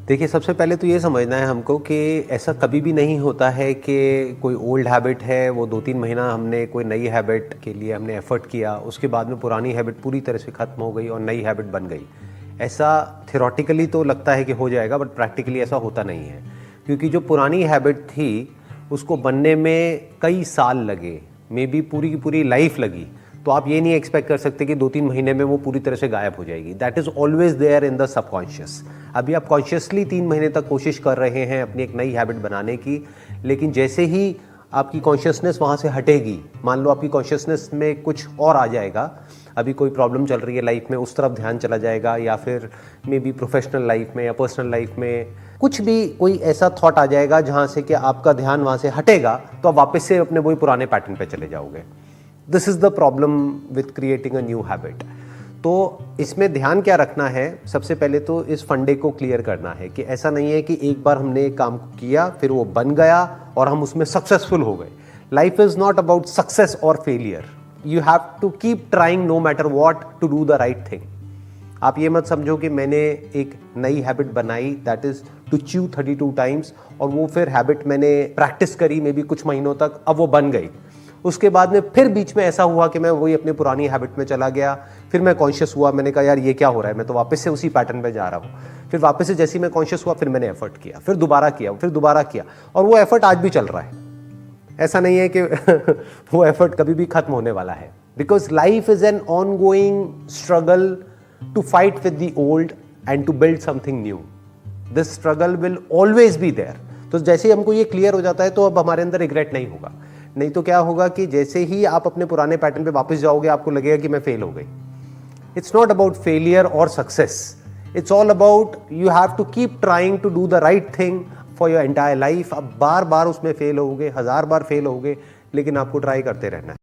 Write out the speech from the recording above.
देखिए, सबसे पहले तो ये समझना है हमको कि ऐसा कभी भी नहीं होता है कि कोई ओल्ड हैबिट है, वो 2-3 महीना हमने कोई नई हैबिट के लिए हमने एफ़र्ट किया, उसके बाद में पुरानी हैबिट पूरी तरह से ख़त्म हो गई और नई हैबिट बन गई। ऐसा थ्योरेटिकली तो लगता है कि हो जाएगा, बट प्रैक्टिकली ऐसा होता नहीं है। क्योंकि जो पुरानी हैबिट थी, उसको बनने में कई साल लगे, मेबी पूरी की पूरी लाइफ़ लगी। तो आप ये नहीं एक्सपेक्ट कर सकते कि 2-3 महीने में वो पूरी तरह से गायब हो जाएगी। That is always there in the subconscious. अभी आप कॉन्शियसली 3 महीने तक कोशिश कर रहे हैं अपनी एक नई हैबिट बनाने की, लेकिन जैसे ही आपकी कॉन्शियसनेस वहाँ से हटेगी, मान लो आपकी कॉन्शियसनेस में कुछ और आ जाएगा, अभी कोई प्रॉब्लम चल रही है लाइफ में, उस तरफ ध्यान चला जाएगा, या फिर मे बी प्रोफेशनल लाइफ में या पर्सनल लाइफ में कुछ भी कोई ऐसा थॉट आ जाएगा जहाँ से कि आपका ध्यान वहाँ से हटेगा, तो आप वापस से अपने वही पुराने पैटर्न पे चले जाओगे। This is the problem with creating a new habit. तो इसमें ध्यान क्या रखना है, सबसे पहले तो इस फंडे को क्लियर करना है कि ऐसा नहीं है कि एक बार हमने एक काम किया, फिर वो बन गया और हम उसमें सक्सेसफुल हो गए। Life is not about success और failure. You have to keep trying no matter what to do the right thing. आप ये मत समझो कि मैंने एक नई हैबिट बनाई, that is to chew 32 times, और वो फिर हैबिट मैंने प्रैक्टिस करी मे बी कुछ महीनों तक, अब वो बन गई। उसके बाद में फिर बीच में ऐसा हुआ कि मैं वही अपनी पुरानी हैबिट में चला गया, फिर मैं कॉन्शियस हुआ, मैंने कहा यार ये क्या हो रहा है, मैं तो वापस से उसी पैटर्न पे जा रहा हूँ। फिर वापस से जैसे ही मैं कॉन्शियस हुआ, फिर मैंने एफर्ट किया, फिर दोबारा किया, फिर दोबारा किया, और वो एफर्ट आज भी चल रहा है। ऐसा नहीं है कि वो एफर्ट कभी भी खत्म होने वाला है, because life is an ongoing struggle to fight with the old and to build something new. This struggle will always be there. तो जैसे ही हमको ये क्लियर हो जाता है, तो अब हमारे अंदर रिग्रेट नहीं होगा। नहीं तो क्या होगा कि जैसे ही आप अपने पुराने पैटर्न पे वापस जाओगे, आपको लगेगा कि मैं फेल हो गई। इट्स नॉट अबाउट फेलियर और success, it's all about you have to keep trying to do the right thing for your entire life. अब बार बार उसमें फेल होगे, 1000 बार फेल होगे, लेकिन आपको ट्राई करते रहना है।